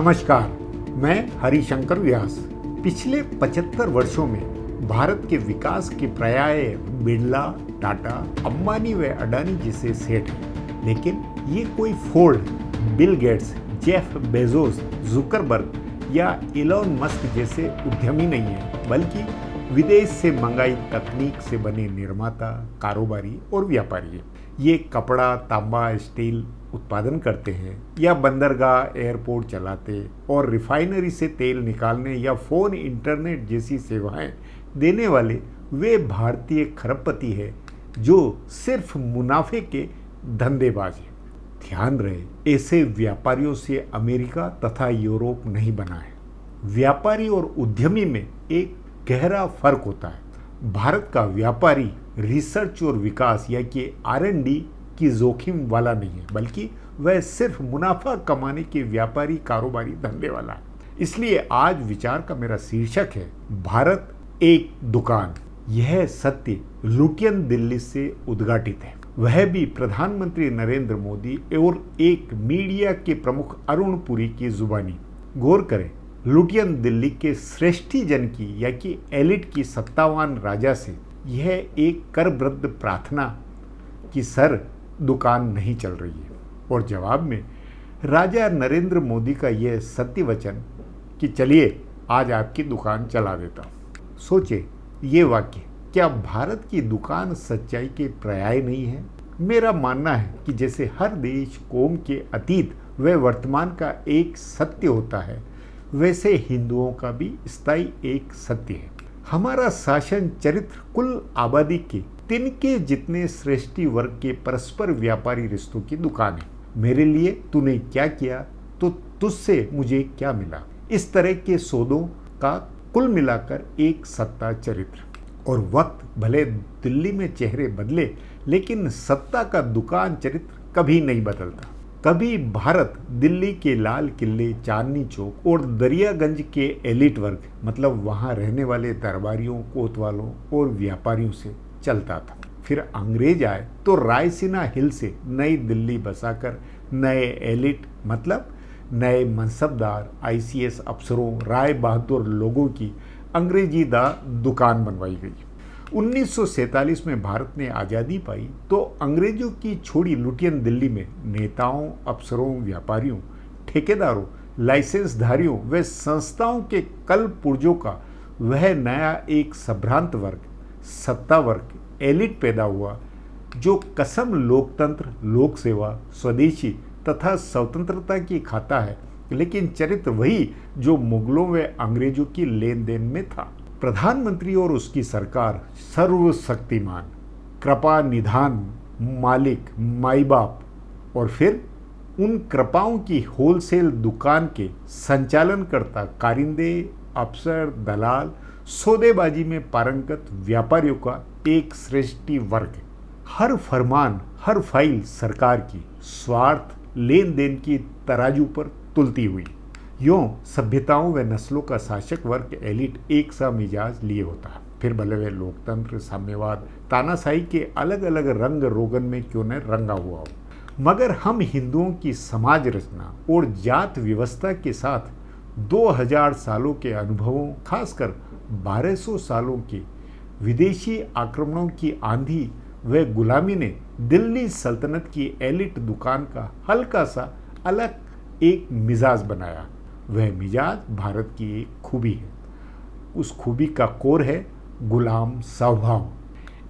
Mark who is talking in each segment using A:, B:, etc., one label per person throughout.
A: नमस्कार, मैं हरिशंकर व्यास। पिछले 75 वर्षों में भारत के विकास के पर्याय बिरला, टाटा, अंबानी व अडानी जैसे सेठ हैं। लेकिन ये कोई Ford, Bill Gates, Jeff Bezos, Zuckerberg या इलॉन मस्क जैसे उद्यमी नहीं है, बल्कि विदेश से मंगाई तकनीक से बने निर्माता, कारोबारी और व्यापारी हैं। ये कपड़ा, तांबा, स्टील उत्पादन करते हैं या बंदरगाह, एयरपोर्ट चलाते और रिफाइनरी से तेल निकालने या फोन, इंटरनेट जैसी सेवाएं देने वाले वे भारतीय खरबपति हैं जो सिर्फ मुनाफे के धंधेबाज हैं। ध्यान रहे, ऐसे व्यापारियों से अमेरिका तथा यूरोप नहीं बना है। व्यापारी और उद्यमी में एक गहरा फर्क होता है। भारत का व्यापारी रिसर्च और विकास या कि R&D की जोखिम वाला नहीं है, बल्कि वह सिर्फ मुनाफा कमाने के व्यापारी, कारोबारी, धंधे वाला है। इसलिए आज विचार का मेरा शीर्षक है भारत एक दुकान। यह सत्य लुटियन दिल्ली से उद्घाटित है, वह भी प्रधानमंत्री नरेंद्र मोदी और एक मीडिया के प्रमुख अरुण पुरी की जुबानी। गौर करें, लुटियन दिल्ली के श्रेष्ठी जन की या कि एलिट की सत्तावान राजा से यह एक करबद्ध प्रार्थना कि सर दुकान नहीं चल रही है, और जवाब में राजा नरेंद्र मोदी का यह सत्य वचन कि चलिए आज आपकी दुकान चला देता हूँ। सोचे ये वाक्य, क्या भारत की दुकान सच्चाई के पर्याय नहीं है? मेरा मानना है कि जैसे हर देश, कौम के अतीत व वर्तमान का एक सत्य होता है, वैसे हिंदुओं का भी स्थायी एक सत्य है। हमारा शासन चरित्र कुल आबादी के तिनके जितने श्रेष्ठी वर्ग के परस्पर व्यापारी रिश्तों की दुकान है। मेरे लिए तूने क्या किया तो तुझसे मुझे क्या मिला, इस तरह के सौदों का कुल मिलाकर एक सत्ता चरित्र। और वक्त भले दिल्ली में चेहरे बदले, लेकिन सत्ता का दुकान चरित्र कभी नहीं बदलता। कभी भारत दिल्ली के लाल किले, चांदनी चौक और दरियागंज के एलिट वर्ग, मतलब वहाँ रहने वाले दरबारियों, कोतवालों और व्यापारियों से चलता था। फिर अंग्रेज आए तो रायसीना हिल से नई दिल्ली बसाकर नए एलिट, मतलब नए मनसबदार, ICS अफसरों, राय बहादुर लोगों की अंग्रेजी दुकान बनवाई गई। 1947 में भारत ने आज़ादी पाई तो अंग्रेजों की छोड़ी लुटियन दिल्ली में नेताओं, अफसरों, व्यापारियों, ठेकेदारों, लाइसेंसधारियों व संस्थाओं के कल पुर्जों का वह नया एक संभ्रांत वर्ग, सत्ता वर्ग, एलिट पैदा हुआ, जो कसम लोकतंत्र, लोक सेवा, स्वदेशी तथा स्वतंत्रता की खाता है, लेकिन चरित्र वही जो मुगलों व अंग्रेजों की लेन देन में था। प्रधानमंत्री और उसकी सरकार सर्वशक्तिमान, कृपा निधान, मालिक, माई बाप, और फिर उन कृपाओं की होलसेल दुकान के संचालनकर्ता, कारिंदे, अफसर, दलाल, सौदेबाजी में पारंगत व्यापारियों का एक श्रेष्ठी वर्ग है। हर फरमान, हर फाइल सरकार की स्वार्थ, लेन देन की तराजू पर तुलती हुई। यूं सभ्यताओं व नस्लों का शासक वर्ग एलिट एक सा मिजाज लिए होता है। फिर भले वे लोकतंत्र, साम्यवाद, तानाशाही के अलग अलग रंग रोगन में क्यों न रंगा हुआ हो, मगर हम हिंदुओं की समाज रचना और जात व्यवस्था के साथ 2000 सालों के अनुभवों, खासकर 1200 सालों के विदेशी आक्रमणों की आंधी व गुलामी ने दिल्ली सल्तनत की एलिट दुकान का हल्का सा अलग एक मिजाज बनाया। वह मिजाज भारत की एक खूबी है। उस खूबी का कोर है गुलाम स्वभाव।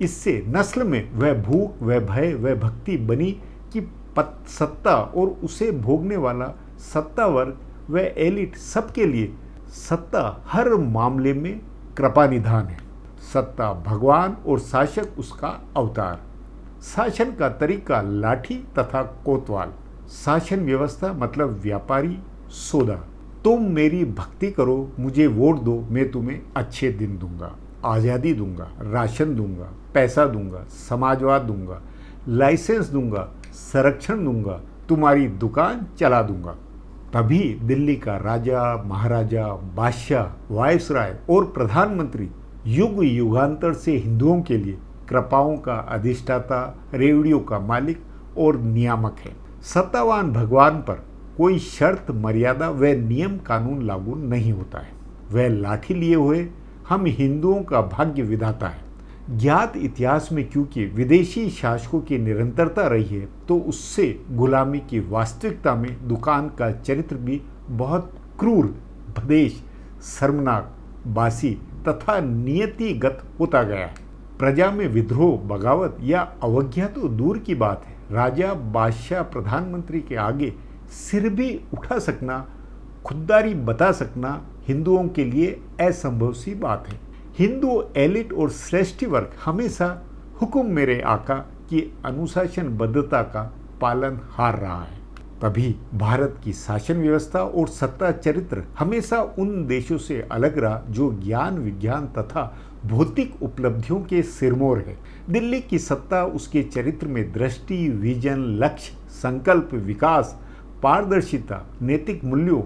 A: इससे नस्ल में वह भूख, वह भय, वह भक्ति बनी कि सत्ता और उसे भोगने वाला सत्ता वर्ग व एलिट सबके लिए सत्ता हर मामले में कृपा निधान है। सत्ता भगवान और शासक उसका अवतार। शासन का तरीका लाठी तथा कोतवाल। शासन व्यवस्था मतलब व्यापारी सौदा। तुम मेरी भक्ति करो, मुझे वोट दो, मैं तुम्हें अच्छे दिन दूंगा, आज़ादी दूंगा, राशन दूंगा, पैसा दूंगा, समाजवाद दूंगा, लाइसेंस दूंगा, संरक्षण दूंगा, तुम्हारी दुकान चला दूंगा। तभी दिल्ली का राजा, महाराजा, बादशाह, वायसराय और प्रधानमंत्री युग युगांतर से हिंदुओं के लिए कृपाओं का अधिष्ठाता, रेवड़ियों का मालिक और नियामक है। सत्तावान भगवान पर कोई शर्त मर्यादा व नियम कानून लागू नहीं होता है। वह लाठी लिए हुए हम हिंदुओं का भाग्य विधाता है। ज्ञात इतिहास में क्योंकि विदेशी शासकों की निरंतरता रही है, तो उससे गुलामी की वास्तविकता में दुकान का चरित्र भी बहुत क्रूर, भदेश, शर्मनाक, बासी तथा नियतिगत होता गया है। प्रजा में विद्रोह, बगावत या अवज्ञा तो दूर की बात है, राजा, बादशाह, प्रधानमंत्री के आगे सिर भी उठा सकना, खुददारी बता सकना हिंदुओं के लिए असंभव सी बात है। हिंदू एलिट और श्रेष्ठी वर्ग हमेशा हुक्म मेरे आका की अनुशासनबद्धता का पालन हार रहा है। तभी भारत की शासन व्यवस्था और सत्ता चरित्र हमेशा उन देशों से अलग रहा जो ज्ञान, विज्ञान तथा भौतिक उपलब्धियों के सिरमौर है। दिल्ली की सत्ता उसके चरित्र में दृष्टि, विजन, लक्ष्य, संकल्प, विकास, पारदर्शिता, नैतिक मूल्यों,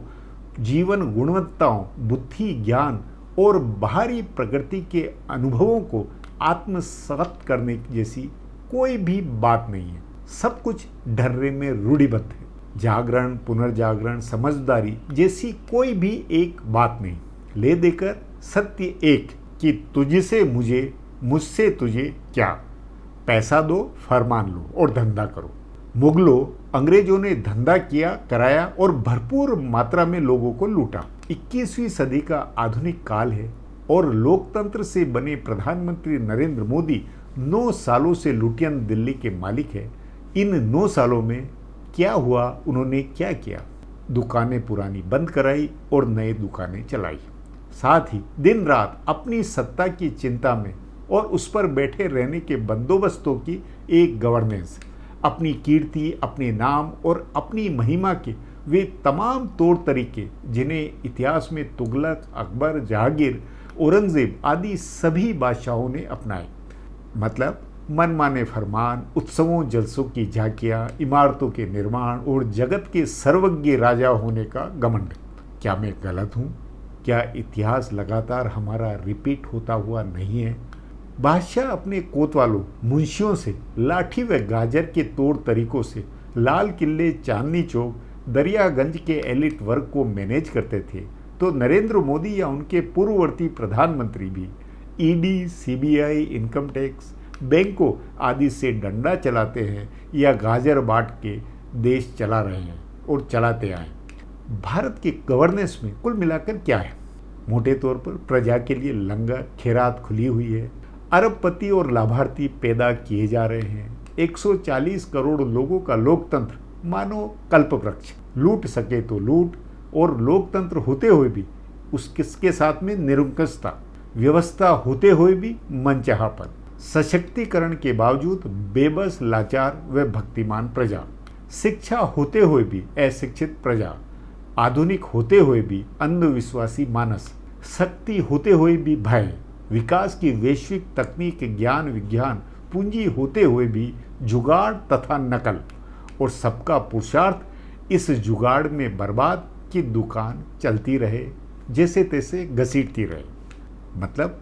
A: जीवन गुणवत्ताओं, बुद्धि, ज्ञान और बाहरी प्रकृति के अनुभवों को आत्मसात करने जैसी कोई भी बात नहीं है। सब कुछ ढर्रे में रूढ़िबद्ध है। जागरण, पुनर्जागरण, समझदारी जैसी कोई भी एक बात नहीं। ले देकर सत्य एक कि तुझसे मुझे, मुझसे तुझे क्या। पैसा दो, फरमान लो और धंधा करो। मुगलों, अंग्रेजों ने धंधा किया, कराया और भरपूर मात्रा में लोगों को लूटा। 21वीं सदी का आधुनिक काल है और लोकतंत्र से बने प्रधानमंत्री नरेंद्र मोदी 9 सालों से लुटियन दिल्ली के मालिक है। इन 9 सालों में क्या हुआ, उन्होंने क्या किया? दुकानें पुरानी बंद कराई और नई दुकानें चलाई। साथ ही दिन रात अपनी सत्ता की चिंता में और उस पर बैठे रहने के बंदोबस्तों की एक गवर्नेंस। अपनी कीर्ति, अपने नाम और अपनी महिमा के वे तमाम तौर तरीके जिन्हें इतिहास में तुगलक, अकबर, जहांगीर, औरंगजेब आदि सभी बादशाहों ने अपनाए। मतलब मनमाने फरमान, उत्सवों जलसों की झांकियाँ, इमारतों के निर्माण और जगत के सर्वज्ञ राजा होने का घमंड। क्या मैं गलत हूँ? क्या इतिहास लगातार हमारा रिपीट होता हुआ नहीं है? बादशाह अपने कोतवालों, मुंशियों से, लाठी व गाजर के तौर तरीकों से लाल किले, चांदनी चौक, दरियागंज के एलिट वर्ग को मैनेज करते थे, तो नरेंद्र मोदी या उनके पूर्ववर्ती प्रधानमंत्री भी ईडी, सीबीआई, इनकम टैक्स, बैंकों आदि से डंडा चलाते हैं या गाजर बांट के देश चला रहे हैं और चलाते आए। भारत के गवर्नेंस में कुल मिलाकर क्या है? मोटे तौर पर प्रजा के लिए लंगर, खैरात खुली हुई है। अरबपति और लाभार्थी पैदा किए जा रहे हैं। 140 करोड़ लोगों का लोकतंत्र मानो कल्पवृक्ष। लूट सके तो लूट, और लोकतंत्र होते हुए भी उसके साथ में निरंकुशता, व्यवस्था होते हुए भी मनचाहापन, सशक्तिकरण के बावजूद बेबस, लाचार व भक्तिमान प्रजा, शिक्षा होते हुए भी अशिक्षित प्रजा, आधुनिक होते हुए भी अंधविश्वासी मानस, शक्ति होते हुए भी भय, विकास की वैश्विक तकनीक, ज्ञान, विज्ञान, पूंजी होते हुए भी जुगाड़ तथा नकल, और सबका पुरुषार्थ इस जुगाड़ में बर्बाद की दुकान चलती रहे, जैसे तैसे घसीटती रहे। मतलब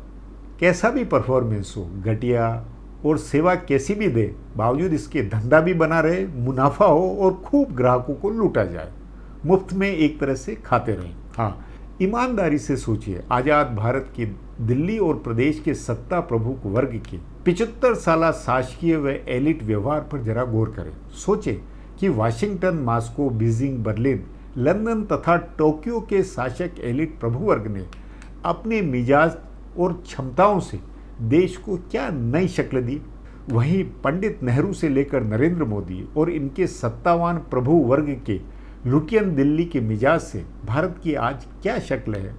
A: कैसा भी परफॉर्मेंस हो, घटिया और सेवा कैसी भी दे, बावजूद इसके धंधा भी बना रहे, मुनाफा हो और खूब ग्राहकों को लूटा जाए, मुफ्त में एक तरह से खाते रहें। हाँ, ईमानदारी से सोचिए, आज़ाद भारत की दिल्ली और प्रदेश के सत्ता प्रमुख वर्ग के 75 साल शासकीय व एलिट व्यवहार पर जरा गौर करें। सोचें कि Washington, Moscow, Beijing, Berlin, London तथा टोक्यो के शासक एलिट प्रभु वर्ग ने अपने मिजाज और क्षमताओं से देश को क्या नई शक्ल दी। वहीं पंडित नेहरू से लेकर नरेंद्र मोदी और इनके सत्तावान प्रभु वर्ग के लुटियन दिल्ली के मिजाज से भारत की आज क्या शक्ल है।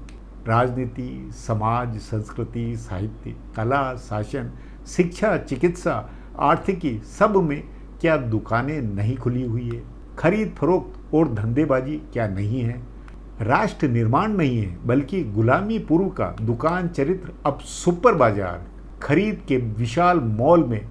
A: राजनीति, समाज, संस्कृति, साहित्य, कला, शासन, शिक्षा, चिकित्सा, आर्थिकी, सब में क्या दुकानें नहीं खुली हुई है? खरीद फरोख्त और धंधेबाजी क्या नहीं है? राष्ट्र निर्माण नहीं है, बल्कि गुलामी पूर्व का दुकान चरित्र अब सुपर बाजार, खरीद के विशाल मॉल में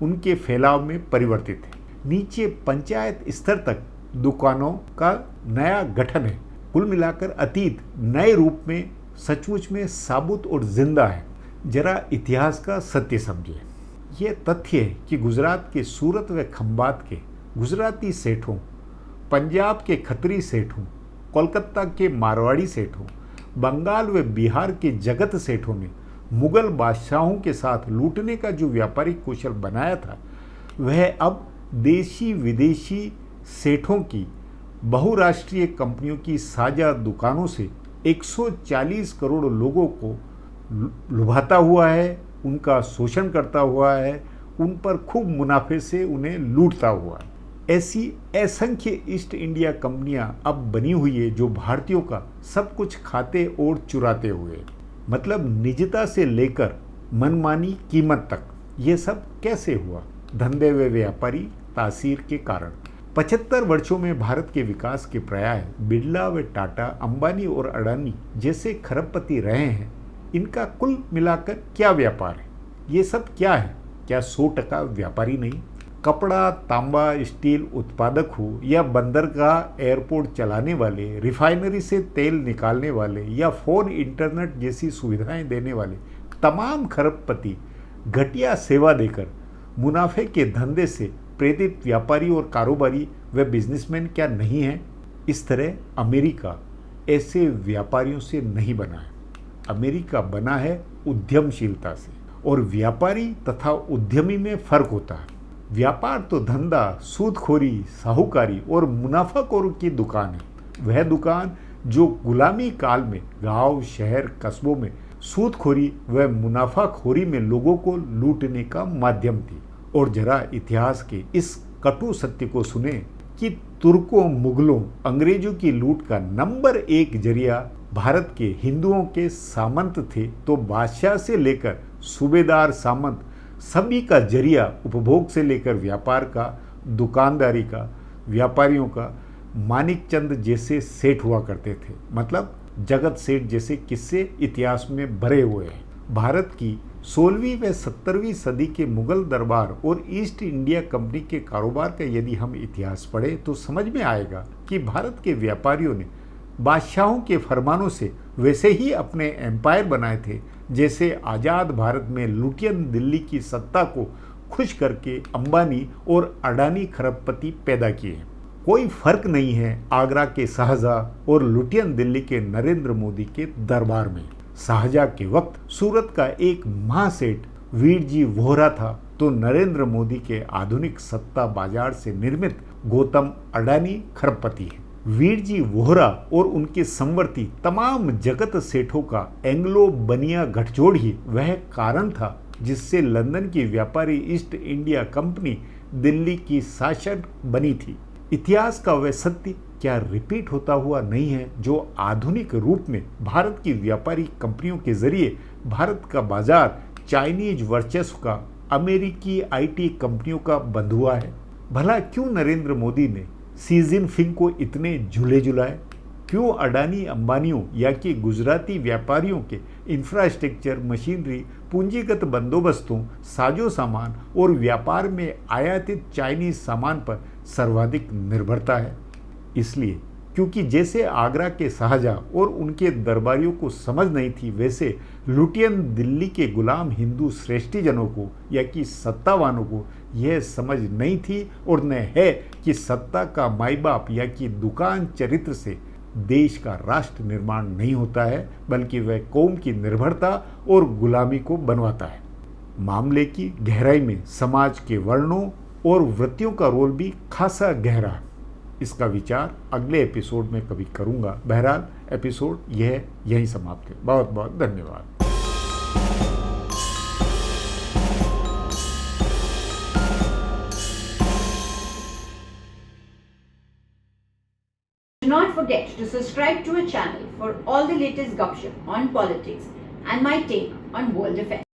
A: उनके फैलाव में परिवर्तित है। नीचे पंचायत स्तर तक दुकानों का नया गठन है। कुल मिलाकर अतीत नए रूप में सचमुच में साबुत और जिंदा है। जरा इतिहास का सत्य समझिए। ये तथ्य है कि गुजरात के सूरत व खंबात के गुजराती सेठों पंजाब के खत्री सेठ हों, कोलकाता के मारवाड़ी सेठ हों, बंगाल व बिहार के जगत सेठों ने मुगल बादशाहों के साथ लूटने का जो व्यापारिक कौशल बनाया था, वह अब देशी विदेशी सेठों की बहुराष्ट्रीय कंपनियों की साझा दुकानों से 140 करोड़ लोगों को लुभाता हुआ है, उनका शोषण करता हुआ है, उन पर खूब मुनाफे से उन्हें लूटता हुआ है। ऐसी असंख्य ईस्ट इंडिया कंपनियां अब बनी हुई है जो भारतीयों का सब कुछ खाते और चुराते हुए, मतलब निजता से लेकर मनमानी कीमत तक। ये सब कैसे हुआ? धंधे व व्यापारी तासीर के कारण। 75 वर्षों में भारत के विकास के पर्याय बिरला व टाटा, अंबानी और अडानी जैसे खरबपति रहे हैं। इनका कुल मिलाकर क्या व्यापार है? ये सब क्या है? क्या 100% व्यापारी नहीं? कपड़ा, तांबा, स्टील उत्पादक हो या बंदरगाह, एयरपोर्ट चलाने वाले, रिफाइनरी से तेल निकालने वाले या फोन, इंटरनेट जैसी सुविधाएं देने वाले तमाम खरबपति घटिया सेवा देकर मुनाफे के धंधे से प्रेरित व्यापारी और कारोबारी व बिजनेसमैन क्या नहीं हैं? इस तरह अमेरिका ऐसे व्यापारियों से नहीं बना है। अमेरिका बना है उद्यमशीलता से, और व्यापारी तथा उद्यमी में फर्क होता है। व्यापार तो धंधा, सूदखोरी, साहूकारी और मुनाफाखोरी की दुकान है। वह दुकान जो गुलामी काल में गांव, शहर, कस्बों में सूदखोरी व मुनाफाखोरी में लोगों को लूटने का माध्यम थी। और जरा इतिहास के इस कटु सत्य को सुने कि तुर्कों, मुगलों, अंग्रेजों की लूट का नंबर 1 जरिया भारत के हिंदुओं के सामंत थे, तो बादशाह से लेकर सूबेदार, सामंत सभी का जरिया उपभोग से लेकर व्यापार का, दुकानदारी का, व्यापारियों का मानिकचंद जैसे सेठ हुआ करते थे। मतलब जगत सेठ जैसे किस्से इतिहास में भरे हुए हैं। भारत की 16वीं व 17वीं सदी के मुगल दरबार और ईस्ट इंडिया कंपनी के कारोबार का यदि हम इतिहास पढ़ें तो समझ में आएगा कि भारत के व्यापारियों ने बादशाहों के फरमानों से वैसे ही अपने एम्पायर बनाए थे जैसे आज़ाद भारत में लुटियन दिल्ली की सत्ता को खुश करके अंबानी और अडानी खरबपति पैदा किए। कोई फर्क नहीं है आगरा के शाहजहां और लुटियन दिल्ली के नरेंद्र मोदी के दरबार में। शाहजहां के वक्त सूरत का एक महासेठ वीरजी वोहरा था, तो नरेंद्र मोदी के आधुनिक सत्ता बाजार से निर्मित गौतम अडानी खरबपति है। वीरजी वोहरा और उनके संवर्ती तमाम जगत सेठों का एंग्लो बनिया गठजोड़ ही वह कारण था जिससे लंदन की व्यापारी ईस्ट इंडिया कंपनी दिल्ली की शासक बनी थी। इतिहास का वह सत्य क्या रिपीट होता हुआ नहीं है जो आधुनिक रूप में भारत की व्यापारी कंपनियों के जरिए भारत का बाजार चाइनीज वर्चस्व का, अमेरिकी आईटी कंपनियों का बंद हुआ है? भला क्यों नरेंद्र मोदी ने शी जिनपिंग को इतने झूले झुलाए? क्यों अडानी अंबानियों या कि गुजराती व्यापारियों के इंफ्रास्ट्रक्चर, मशीनरी, पूंजीगत बंदोबस्तों, साजो सामान और व्यापार में आयातित चाइनीज सामान पर सर्वाधिक निर्भरता है? इसलिए क्योंकि जैसे आगरा के शाहजहां और उनके दरबारियों को समझ नहीं थी, वैसे लुटियन दिल्ली के गुलाम हिंदू श्रेष्ठीजनों को या कि सत्तावानों को यह समझ नहीं थी और न है कि सत्ता का माई बाप या कि दुकान चरित्र से देश का राष्ट्र निर्माण नहीं होता है, बल्कि वह कौम की निर्भरता और गुलामी को बनवाता है। मामले की गहराई में समाज के वर्णों और वृत्तियों का रोल भी खासा गहरा है। इसका विचार अगले एपिसोड में कभी करूंगा। बहरहाल एपिसोड यही समाप्त है। बहुत बहुत धन्यवाद।
B: Do not forget to subscribe to our channel for all the latest gossip on politics and my take on world affairs.